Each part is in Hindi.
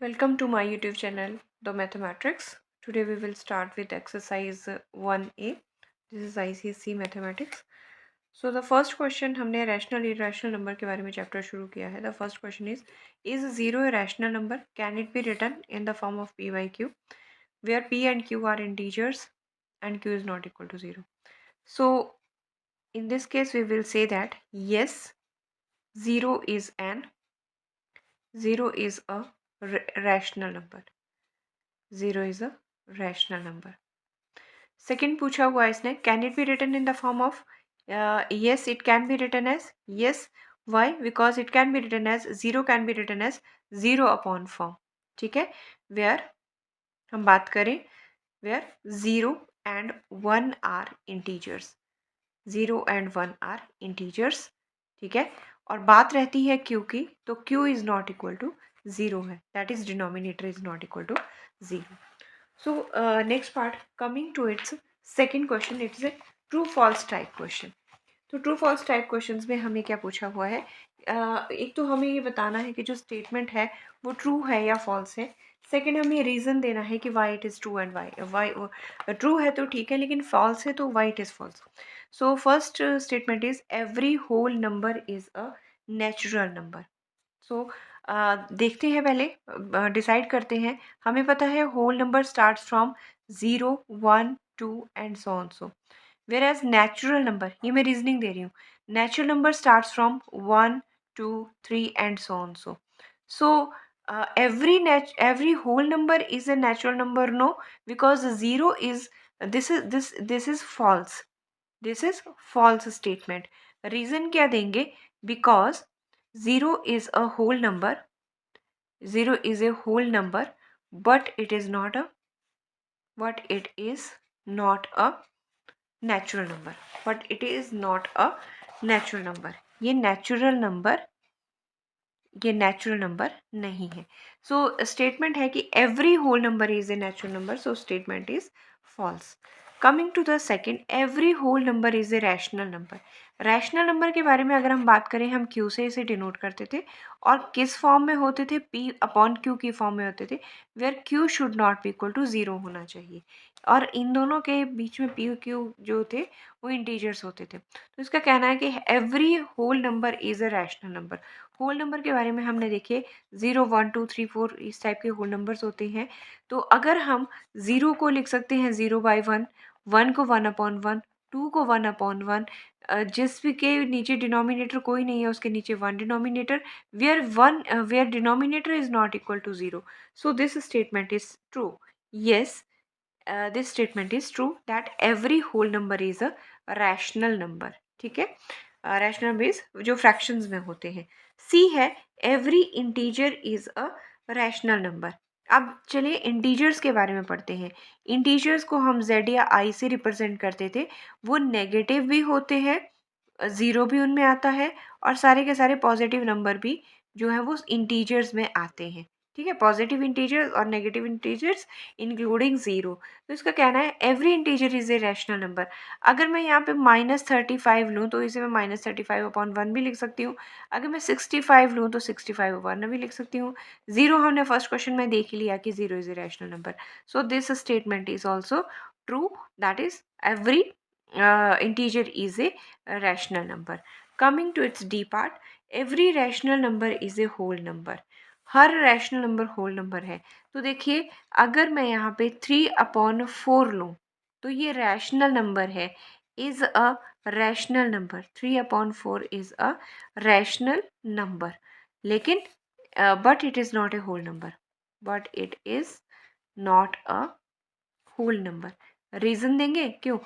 Welcome to my YouTube channel, The Mathematics. Today we will start with exercise 1A. This is ICSE Mathematics. So the first question हमने rational irrational number के बारे में chapter शुरू किया है. The first question is 0 a rational number? Can it be written in the form of P by Q, where P and Q are integers and Q is not equal to 0? So in this case we will say that yes, 0 is a rational number. 0 is a rational number. Second पूछा हुआ इसने, can it be written in the form of? yes, it can be written as yes. why? because it can be written as 0 can be written as 0 upon form. ठीक है, where हम बात करें where 0 and 1 are integers. 0 and 1 are integers. ठीक है, और बात रहती है q की, तो q is not equal to 0 है, that is denominator is not equal to 0. So next part, coming to its second question, it's a true false type question. तो ट्रू फॉल्स टाइप क्वेश्चंस में हमें क्या पूछा हुआ है? एक तो हमें ये बताना है कि जो स्टेटमेंट है वो ट्रू है या फॉल्स है. सेकंड, हमें रीज़न देना है कि why it is true and why true है तो ठीक है, लेकिन फॉल्स है तो why it is false. So first statement is every whole number is a natural number. So देखते हैं, पहले डिसाइड करते हैं. हमें पता है whole number starts from 0, 1, 2 and so on. So whereas natural number, ये मैं रीजनिंग दे रही हूँ, natural number starts from 1, 2, 3 and so on. So every whole number is a natural number? No, because 0 is this is false. This is false statement. Reason क्या देंगे? Because 0 is a whole number. 0 is a whole number, but it is not a natural number. But it is not a natural number. ये natural number नहीं है. So statement है कि every whole number is a natural number. So statement is false. Coming to the second, every whole number is a rational number. Rational number के बारे में अगर हम बात करें, हम क्यू से इसे डिनोट करते थे और किस फॉर्म में होते थे? पी अपॉन क्यू की फॉर्म में होते थे, where q should not be equal to 0 होना चाहिए. और इन दोनों के बीच में पी क्यू जो थे वो इंटीजर्स होते थे. तो इसका कहना है कि every whole number is a rational number. Whole number के बारे में हमने देखे 0, 1, 2, 3, 4 इस टाइप के होल नंबर्स होते हैं. तो अगर हम 0 को लिख सकते हैं 0/1, 1 को 1/1, 2 को 1/1, जिस भी के नीचे डिनोमिनेटर कोई नहीं है उसके नीचे 1 denominator, where denominator is not equal to 0. So this statement is true. Yes, this statement is true that every whole number is a rational number. ठीक है, रैशनल बेस जो फ्रैक्शंस में होते हैं. सी है every integer is a rational number. अब चलिए इंटीजर्स के बारे में पढ़ते हैं. इंटीजर्स को हम z या i से रिप्रेजेंट करते थे. वो नेगेटिव भी होते हैं, 0 भी उनमें आता है, और सारे के सारे पॉजिटिव नंबर भी जो है वो इंटीजर्स में आते हैं. ठीक है, पॉजिटिव इंटीजर्स और नेगेटिव इंटीजर्स इंक्लूडिंग 0. तो इसका कहना है every integer is a rational number. अगर मैं यहाँ पे -35 लूँ तो इसे मैं -35/1 भी लिख सकती हूँ. अगर मैं 65 लूँ तो 65/1 भी लिख सकती हूँ. 0 हमने फर्स्ट क्वेश्चन में देख लिया कि 0 is a rational number. So this statement is also true, that is every integer is a rational number. Coming to its D part, every rational number is a whole number. हर रैशनल नंबर होल नंबर है. तो देखिए, अगर मैं यहाँ पे 3/4 लूँ तो ये रैशनल नंबर है, is a rational number. 3/4 is a rational number, लेकिन but it is not a whole number. But it is not a whole number. Reason देंगे क्यों?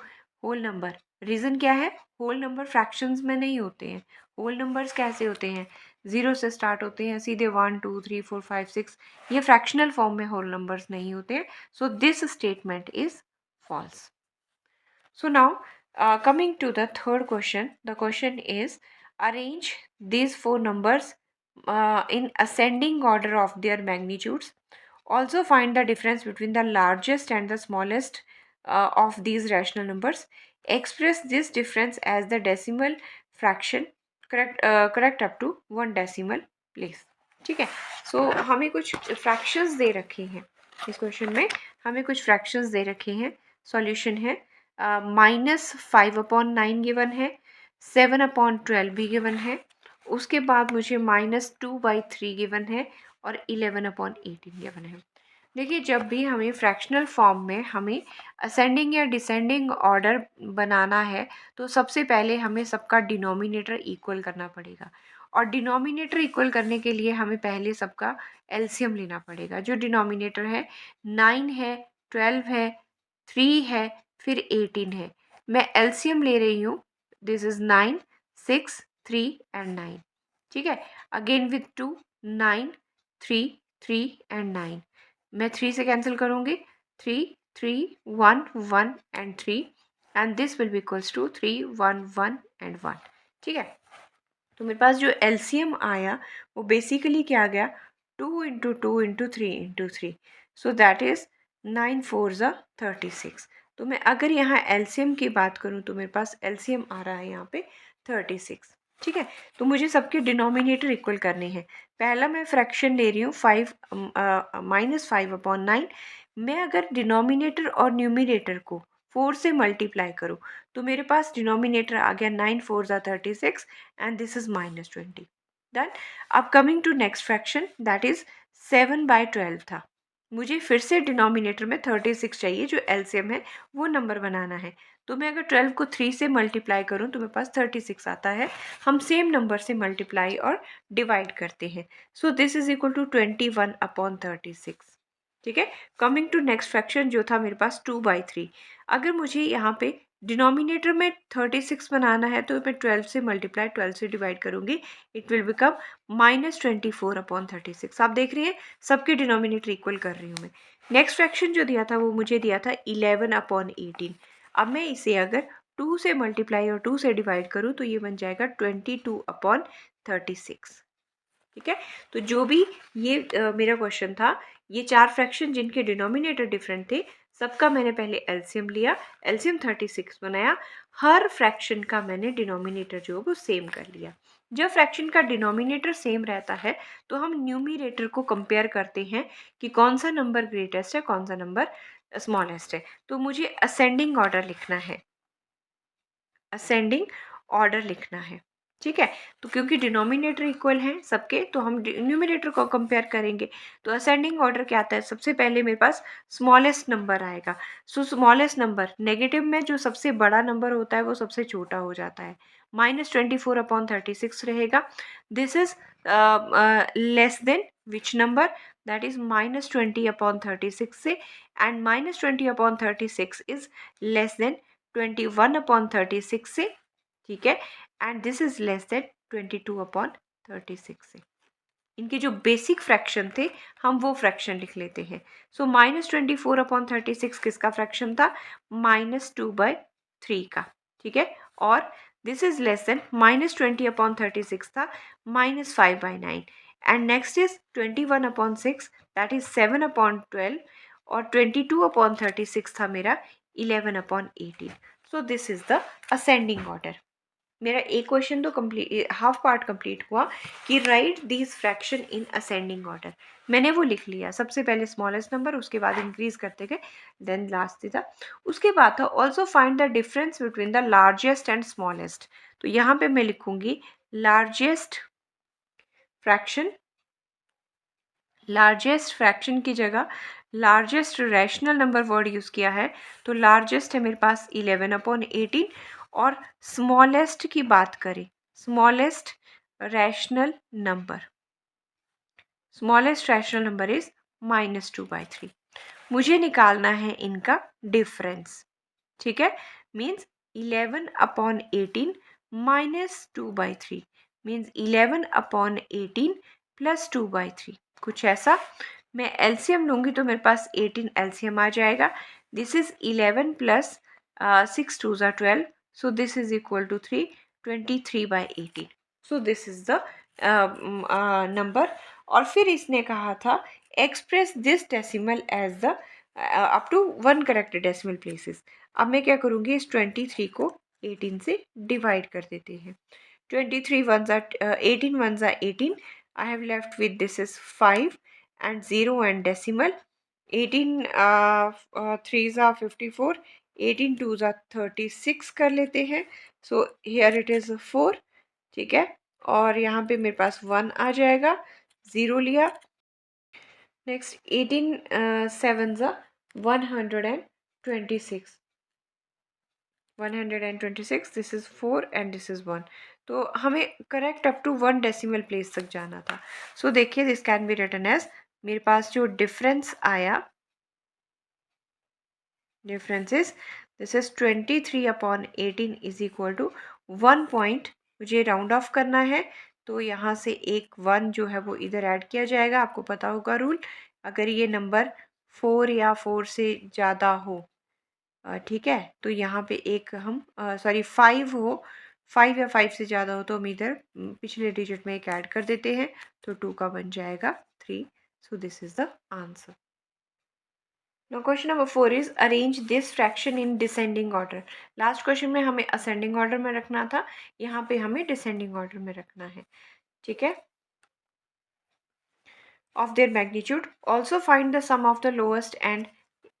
होल नंबर, रीज़न क्या है? होल नंबर फ्रैक्शंस में नहीं होते हैं. होल नंबर्स कैसे होते हैं? 0 से स्टार्ट होते हैं सीधे 1, 2, 3, 4, 5, 6. ये फ्रैक्शनल फॉर्म में होल नंबर्स नहीं होते हैं. So this statement is false. So now, coming to the third question, the question is arrange these four numbers in ascending order of their magnitudes. Also find the difference between the largest and the smallest of these rational numbers. Express this difference as the decimal fraction, correct up to one decimal place. ठीक है। सो हमें कुछ फ्रैक्शंस दे रखे हैं इस क्वेश्चन में, हमें कुछ फ्रैक्शंस दे रखे हैं। सॉल्यूशन है -5/9 गिवन है, 7/12 भी गिवन है, उसके बाद मुझे -2/3 गिवन है और 11/18 गिवन है। देखिए, जब भी हमें फ्रैक्शनल फॉर्म में हमें असेंडिंग या डिसेंडिंग ऑर्डर बनाना है, तो सबसे पहले हमें सबका डिनोमिनेटर इक्वल करना पड़ेगा, और डिनोमिनेटर इक्वल करने के लिए हमें पहले सबका एलसीएम लेना पड़ेगा। जो डिनोमिनेटर है 9 है, 12 है, 3 है, फिर 18 है। मैं एलसीएम ले रही हूँ, दिस इज 9, 6, 3 एंड 9। ठीक है, अगेन विथ 2, 9, 3, 3 एंड 9। मैं 3 से कैंसिल करूँगी, 3, 3, 1, 1 and 3, and this will be equals to 3, 1, 1 and 1। ठीक है, तो मेरे पास जो एलसीएम आया वो बेसिकली क्या आ गया, 2 into 2 into 3 into 3, so that is 9 4 ज़ा 36। तो मैं अगर यहाँ एलसीएम की बात करूँ तो मेरे पास एलसीएम आ रहा है यहाँ पे 36। ठीक है, तो मुझे सबके डिनोमिनेटर इक्वल करने हैं। पहला मैं फ्रैक्शन ले रही हूँ -5/9। मैं अगर डिनोमिनेटर और न्यूमिनेटर को 4 से मल्टीप्लाई करूँ तो मेरे पास डिनोमिनेटर आ गया 9 4 ज़ा 36 and this is -20. Done. अब coming to next fraction, that is 7/12 था। मुझे फिर से डिनोमिनेटर में 36 चाहिए, जो एलसीएम है वो नंबर बनाना है। तो मैं अगर 12 को 3 से मल्टीप्लाई करूँ तो मेरे पास 36 आता है। हम सेम नंबर से मल्टीप्लाई और डिवाइड करते हैं। So this is equal to 21/36। ठीक है, कमिंग टू नेक्स्ट फ्रैक्शन जो था मेरे पास 2/3। अगर मुझे यहाँ पे डिनोमिनेटर में 36 बनाना है तो मैं 12 से मल्टीप्लाई 12 से डिवाइड करूँगी, इट विल बिकम -24/36। आप देख रही हैं, सबके डिनोमिनेटर इक्वल कर रही हूँ मैं। नेक्स्ट फ्रैक्शन जो दिया था वो मुझे दिया था 11/18। अब मैं इसे अगर 2 से मल्टीप्लाई और 2 से डिवाइड करूँ तो ये बन जाएगा 22/36। ठीक है, तो जो भी ये मेरा क्वेश्चन था, ये 4 फ्रैक्शन जिनके डिनोमिनेटर डिफरेंट थे, सबका मैंने पहले एलसीएम लिया, एलसीएम 36 बनाया। हर फ्रैक्शन का मैंने डिनोमिनेटर जो है वो सेम कर लिया। जब फ्रैक्शन का डिनोमिनेटर सेम रहता है तो हम न्यूमिनेटर को कंपेयर करते हैं कि कौन सा नंबर ग्रेटेस्ट है, कौन सा नंबर स्मॉलेस्ट है। तो मुझे असेंडिंग ऑर्डर लिखना है, असेंडिंग ऑर्डर लिखना है। ठीक है, तो क्योंकि डिनोमिनेटर इक्वल हैं सबके, तो हम न्यूमिनेटर को कंपेयर करेंगे। तो असेंडिंग ऑर्डर क्या आता है, सबसे पहले मेरे पास स्मॉलेस्ट नंबर आएगा। सो स्मॉलेस्ट नंबर, नेगेटिव में जो सबसे बड़ा नंबर होता है वो सबसे छोटा हो जाता है, -24/36 रहेगा। This is less than which number, that is -20/36 से, एंड -20/36 इज लेस देन 21/36 से। ठीक है, and this is less then 22/36 से। इनके जो बेसिक फ्रैक्शन थे हम वो फ्रैक्शन लिख लेते हैं। सो -24/36 किसका फ्रैक्शन था, -2/3 का। ठीक है, और दिस इज लेस देन -20/36 था -5/9, and next is 21/6, that is 7/12, और 22/36 था मेरा 11/18। सो this is the ascending order. मेरा एक क्वेश्चन तो कंप्लीट, हाफ पार्ट कंप्लीट हुआ कि right these fraction in ascending order. मैंने वो लिख लिया, सबसे पहले स्मॉलेस्ट नंबर, उसके बाद इंक्रीज करते गए, देन लास्ट था। उसके बाद था also find the difference between the largest and smallest. तो यहाँ पे मैं लिखूंगी लार्जेस्ट फ्रैक्शन, लार्जेस्ट फ्रैक्शन की जगह largest rational number word use किया है। तो लार्जेस्ट है मेरे पास 11/18, और स्मॉलेस्ट की बात करें, smallest rational number, smallest rational number is -2/3। मुझे निकालना है इनका डिफरेंस। ठीक है, मीन्स 11/18 -2/3 मीन्स 11/18 + 2/3, कुछ ऐसा। मैं एलसीएम लूँगी तो मेरे पास 18 एलसीएम आ जाएगा। दिस इज 11 + 6 2 ज़ा 12, so this is equal to 3, 23/18। So this is the number. और फिर इसने कहा था express this decimal as the up to 1 correct decimal places. अब मैं क्या करूँगी, इस 23 को 18 से डिवाइड कर देते हैं। 23 1 ज़ा 18 1 ज़ा 18, I have left with this is 5 and 0 and decimal. 18 3s are 54, 18 2s are 36 कर लेते हैं. So here it is 4. ठीक है, और यहाँ पे मेरे पास 1 आ जाएगा, 0 लिया. Next 18 7s are 126. 126, this is 4 and this is 1. तो हमें correct up to 1 decimal place तक जाना था. सो देखिए, this can be written as, मेरे पास जो डिफरेंस आया, difference is this is 23/18 is equal to 1 point. मुझे राउंड ऑफ करना है, तो यहाँ से एक 1 जो है वो इधर ऐड किया जाएगा. आपको पता होगा रूल, अगर ये नंबर 4 या 4 से ज़्यादा हो, ठीक है, तो यहाँ पे एक हम 5 हो, 5 या 5 से ज़्यादा हो, तो हम इधर पिछले डिजिट में एक ऐड कर देते हैं, तो 2 का बन जाएगा 3. सो this is the answer. Now question number 4 is arrange this fraction in descending order. Last question में हमें असेंडिंग ऑर्डर में रखना था, यहाँ पे हमें डिसेंडिंग ऑर्डर में रखना है. ठीक है, of their magnitude. Also find the sum of the lowest and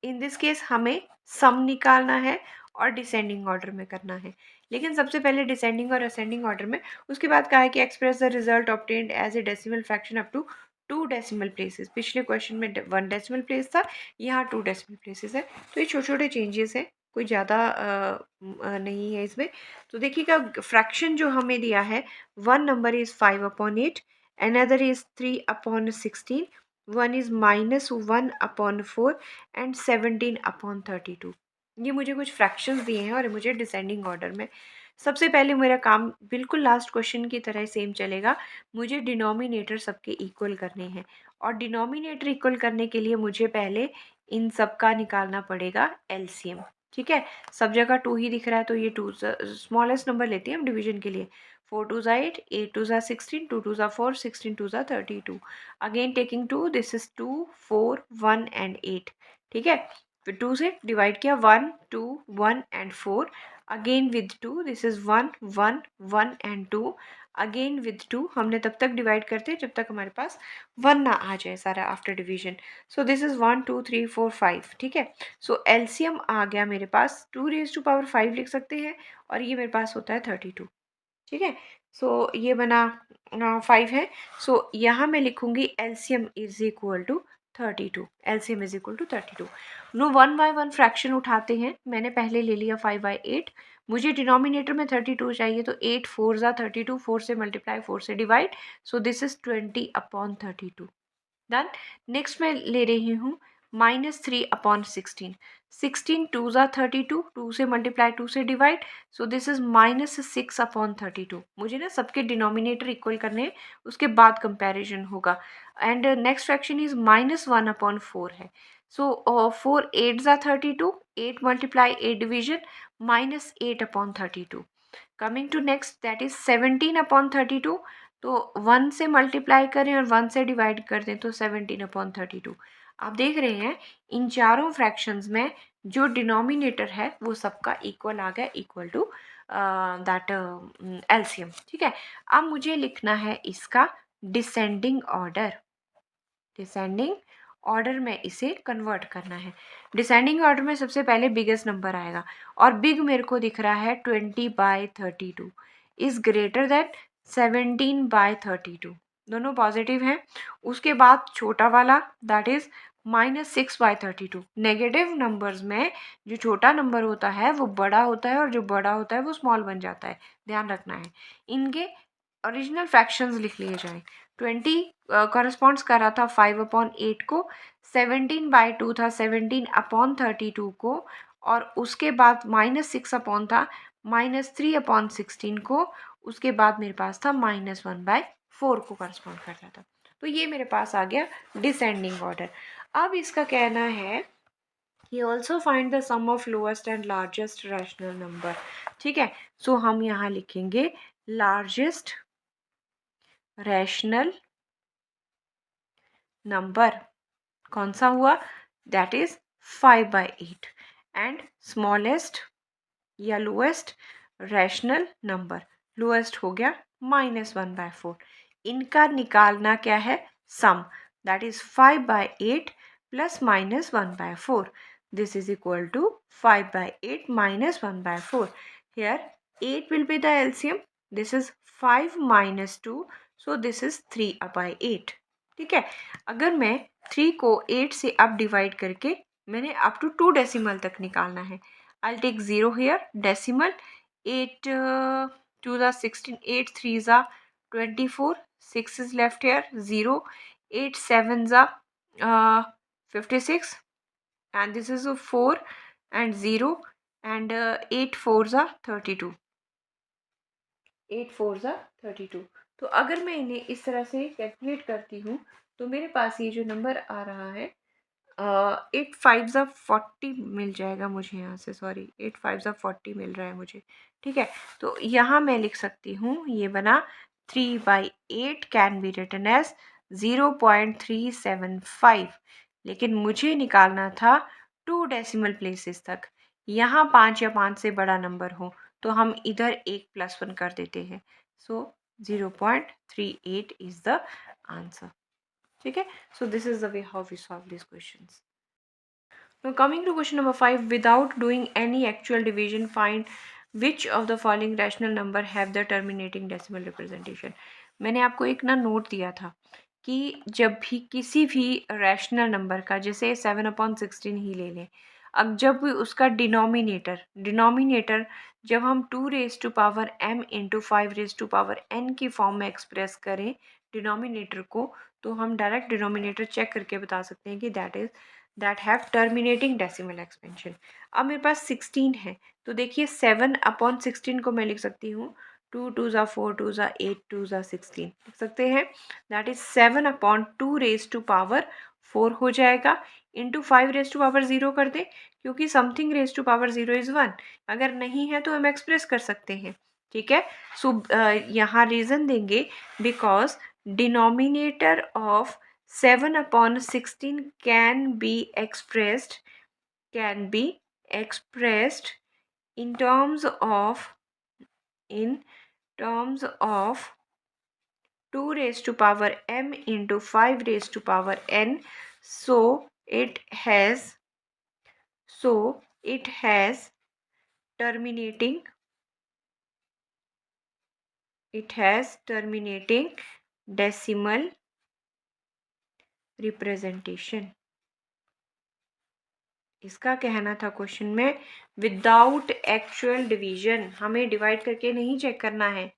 in this case हमें सम निकालना है और डिसेंडिंग ऑर्डर में करना है. लेकिन सबसे पहले डिसेंडिंग और असेंडिंग ऑर्डर में, उसके बाद कहा है कि express the result obtained as a decimal fraction up to 2 decimal places. पिछले क्वेश्चन में 1 डेसिमल प्लेस था, यहाँ 2 डेसिमल प्लेसेस है. तो ये छोटे छोटे चेंजेस हैं, कोई ज़्यादा नहीं है इसमें. तो देखिएगा, फ्रैक्शन जो हमें दिया है, one number is 5/8, another is 3/16, one is -1/4 and 17/32. ये मुझे कुछ फ्रैक्शंस दिए हैं और मुझे डिसेंडिंग ऑर्डर में. सबसे पहले मेरा काम बिल्कुल लास्ट क्वेश्चन की तरह सेम चलेगा. मुझे डिनोमिनेटर सबके इक्वल करने हैं, और डिनोमिनेटर इक्वल करने के लिए मुझे पहले इन सब का निकालना पड़ेगा एलसीएम. ठीक है, सब जगह 2 ही दिख रहा है, तो ये 2 स्मॉलेस्ट नंबर लेते हैं हम डिवीजन के लिए. 4 2s are 8, 8 2s are 16, 2 2s are 4, 16 2s are 32. Again taking 2, this is 2, 4, 1 and 8. ठीक है, फिर 2 से डिवाइड किया, 1 2 1 and 4. Again with 2, this is 1 1 1 and 2. Again with 2, हमने तब तक डिवाइड करते हैं जब तक हमारे पास 1 ना आ जाए सारा after division. So this is 1 2 3 4 5. ठीक है, सो एलसीएम आ गया मेरे पास, 2⁵5 लिख सकते हैं, और ये मेरे पास होता है 32. ठीक है, सो ये बना 5 है. सो यहाँ मैं लिखूंगी LCM is equal to 32. LCM is equal to 32. No 1 by 1 fraction उठाते हैं. मैंने पहले ले लिया 5/8. मुझे डिनोमिनेटर में 32 चाहिए, तो 8 4 32, 4 से मल्टीप्लाई, 4 से divide. So this is 20/32. Done. Next मैं ले रही हूँ -3/16. 16 2s are 32, 2 से मल्टीप्लाई, 2 से डिवाइड. So this is -6/32. मुझे ना सबके डिनोमिनेटर इक्वल करने हैं, उसके बाद कंपैरिजन होगा. एंड नेक्स्ट फ्रैक्शन इज -1/4 है. So 4 8s are 32, 8 multiply, 8 division, -8/32. Coming to next, that is 17/32. तो 1 से मल्टीप्लाई करें और 1 से डिवाइड कर दें, तो 17/32. आप देख रहे हैं, इन चारों फ्रैक्शंस में जो डिनोमिनेटर है वो सबका इक्वल आ गया, इक्वल टू दैट एलसीएम. ठीक है, अब मुझे लिखना है इसका डिसेंडिंग ऑर्डर. डिसेंडिंग ऑर्डर में इसे कन्वर्ट करना है. डिसेंडिंग ऑर्डर में सबसे पहले बिगेस्ट नंबर आएगा, और बिग मेरे को दिख रहा है 20/32 इज ग्रेटर दैन 17/32. दोनों पॉजिटिव हैं. उसके बाद छोटा वाला, दैट इज -6/32. नेगेटिव नंबर्स में जो छोटा नंबर होता है वो बड़ा होता है, और जो बड़ा होता है वो स्मॉल बन जाता है. ध्यान रखना है. इनके ओरिजिनल फ्रैक्शंस लिख लिए जाएं. 20 कॉरस्पॉन्ड्स कर रहा था 5/8 को. 17/2 था 17/32 को, और उसके बाद -6 था -3/16 को. उसके बाद मेरे पास था -1/4 को कॉरस्पॉन्ड करता था. तो ये मेरे पास आ गया डिसेंडिंग ऑर्डर. अब इसका कहना है कि also find the sum of lowest and largest rational number. ठीक है, सो हम यहाँ लिखेंगे लार्जेस्ट रैशनल नंबर कौन सा हुआ, दैट इज 5/8. एंड स्मॉलेस्ट या लोएस्ट रैशनल नंबर, लोएस्ट हो गया -1/4. इनका निकालना क्या है, sum, that is 5/8 plus minus 1/4. This is equal to 5/8 minus 1/4. Here 8 will be the LCM. This is 5 minus 2. So this is 3/8. ठीक है, अगर मैं 3 को 8 से अब डिवाइड करके मैंने अप टू 2 डेसिमल तक निकालना है. I'll take 0 here, decimal. 8 2 are 16, 8 3 are 24, 6 is left here, 0, 8 7s are 56, and this is a 4 and 0, and 8 4s are 32. 8 4s are 32. तो अगर मैं इन्हें इस तरह से कैलकुलेट करती हूँ तो मेरे पास ये जो नंबर आ रहा है 8 5 ज़ा 40 मिल जाएगा मुझे यहाँ से, सॉरी 8 5 ज़ा 40 मिल रहा है मुझे. ठीक है, तो यहाँ मैं लिख सकती हूँ, ये बना 3/8 कैन बी रिटन एज 0.375. लेकिन मुझे निकालना था 2 डेसिमल प्लेसेस तक. यहाँ 5 या 5 से बड़ा नंबर हो तो हम इधर एक +1 कर देते हैं. सो 0.38 इज द आंसर. ठीक है, so this is the way how we solve these questions. Now coming to question number 5, without doing any actual division, find which of the following rational number have the terminating decimal representation. मैंने आपको एक ना नोट दिया था कि जब भी किसी भी रैशनल नंबर का, जैसे 7/16 ही ले लें, अब जब उसका डिनोमिनेटर जब हम 2m इंटू 5n की फॉर्म में एक्सप्रेस करें डिनोमिनेटर को, तो हम डायरेक्ट डिनोमिनेटर चेक करके बता सकते हैं कि that have terminating decimal expansion. अब मेरे पास 16 है, तो देखिए 7/16 को मैं लिख सकती हूँ 2 2 ज़ा 4 2 ज़ा 8 2 ज़ा 16 लिख सकते हैं. दैट इज 7/2 हो जाएगा, इंटू 5 0 कर दें, क्योंकि समथिंग 0 इज़ 1. अगर नहीं है तो हम एक्सप्रेस कर सकते हैं. ठीक है, सो यहाँ रीज़न देंगे because denominator of 7/16 can be expressed in terms of 2m into 5n. So it has terminating decimal representation. इसका कहना था क्वेश्चन में विदाउट एक्चुअल डिवीजन, हमें डिवाइड करके नहीं चेक करना है.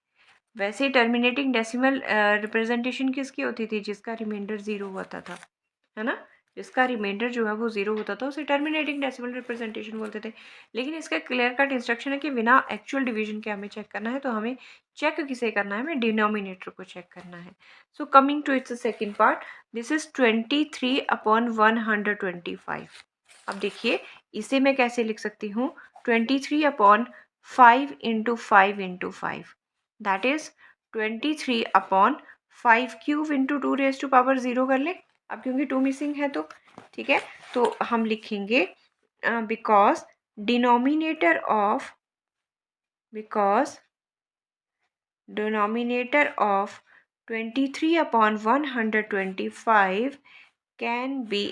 वैसे टर्मिनेटिंग डेसिमल रिप्रेजेंटेशन किसकी होती थी, जिसका रिमाइंडर 0 होता था, है ना, जिसका रिमाइंडर जो है वो 0 होता था उसे टर्मिनेटिंग डेसिमल रिप्रेजेंटेशन बोलते थे. लेकिन इसका क्लियर कट इंस्ट्रक्शन है कि बिना एक्चुअल डिवीजन के हमें चेक करना है, तो हमें चेक किसे करना है, हमें डिनोमिनेटर को चेक करना है. So coming to its second part, this is 23/125. अब देखिए इसे मैं कैसे लिख सकती हूँ, 23/5 into 5 into 5, that is 23/5³ into 2⁻0 कर ले. अब क्योंकि 2 मिसिंग है तो ठीक है, तो हम लिखेंगे because denominator of 23/125 can be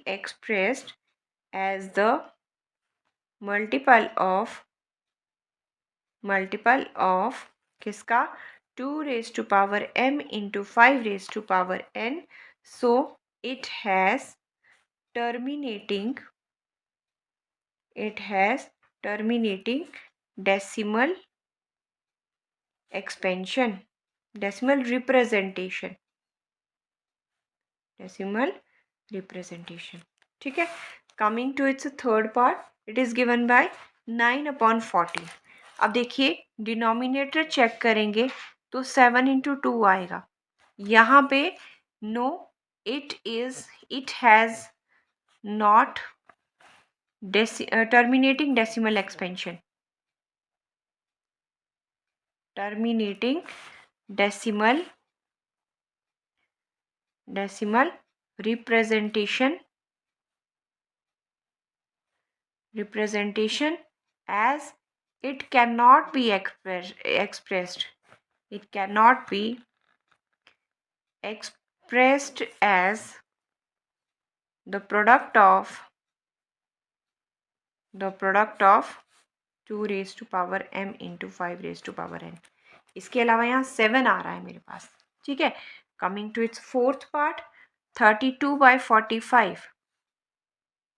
expressed as the multiple of किसका, 2m into 5n. So it has terminating decimal expansion, decimal representation. ठीक है, coming to its third part, it is given by 9/40. अब देखिए डिनोमिनेटर चेक करेंगे तो 7 इंटू 2 आएगा. यहाँ पे no, it has not terminating decimal expansion, terminating decimal representation as it cannot be expressed. It cannot be expressed as the product of 2 raised to power m into 5 raised to power n. इसके अलावा यहाँ 7 आ रहा है मेरे पास, ठीक है. Coming to its fourth part, 32/45,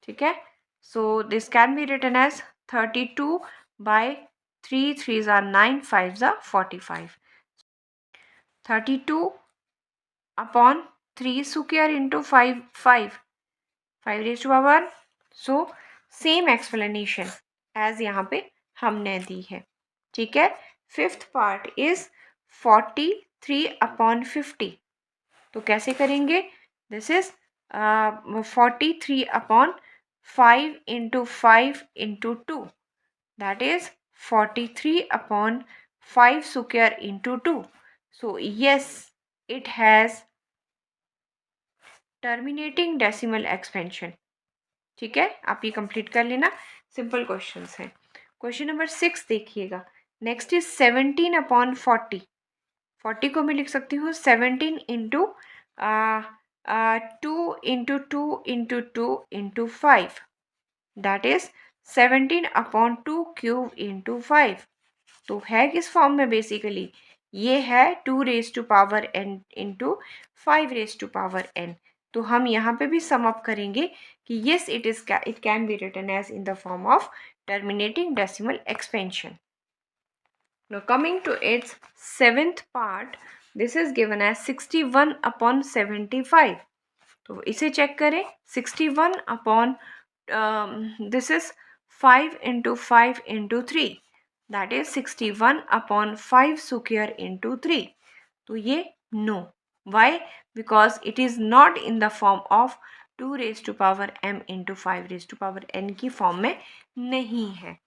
ठीक है. So this can be written as 32/3 3s are 9 5s are 45. 32/3 square into 5 raised to power. So same explanation as यहाँ पे हमने दी है, ठीक है. Fifth part is 43/50. तो कैसे करेंगे? This is 43/5 into 5 into 2, that is 43/5 square into 2. So yes, it has terminating decimal expansion. ठीक है, आप ये कंप्लीट कर लेना. सिंपल क्वेश्चंस हैं. क्वेश्चन नंबर 6 देखिएगा. Next is 17/40. 40 को मैं लिख सकती हूँ 17 into 2 into 2 into 2 into 5, that is 17/2 cube into 5. तो है किस फॉर्म में? बेसिकली ये है 2 raise to power n into 5 raise to power n. तो हम यहाँ पे भी सम अप करेंगे कि yes, it can be written as in the form of terminating decimal expansion. Now coming to its seventh part, this is given as 61/75. तो इसे चेक करें. 61 this is 5 into 5 into 3, that is 61/5 square into 3. तो ये no. Why? Because it is not in the form of 2 raised to power m into 5 raised to power n की फॉर्म में नहीं है.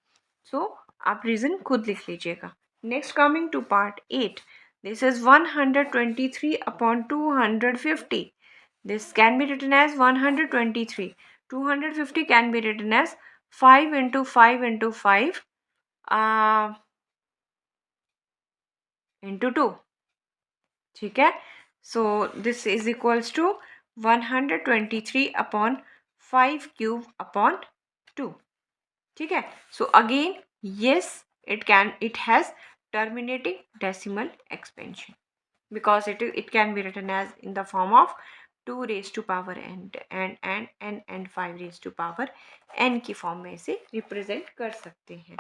सो आप रीज़न खुद लिख लीजिएगा. Next coming to part 8, this is 123/250. This can be written as 123. 250 can be written as 5 into 5 into 5 into 2. ठीक है. So this is equals to 123/5 cube upon 2. ठीक है. So again yes, it has terminating decimal expansion because it can be written as in the form of 2 raised to power n and 5 raised to power n की फॉर्म में इसे रिप्रेजेंट कर सकते हैं.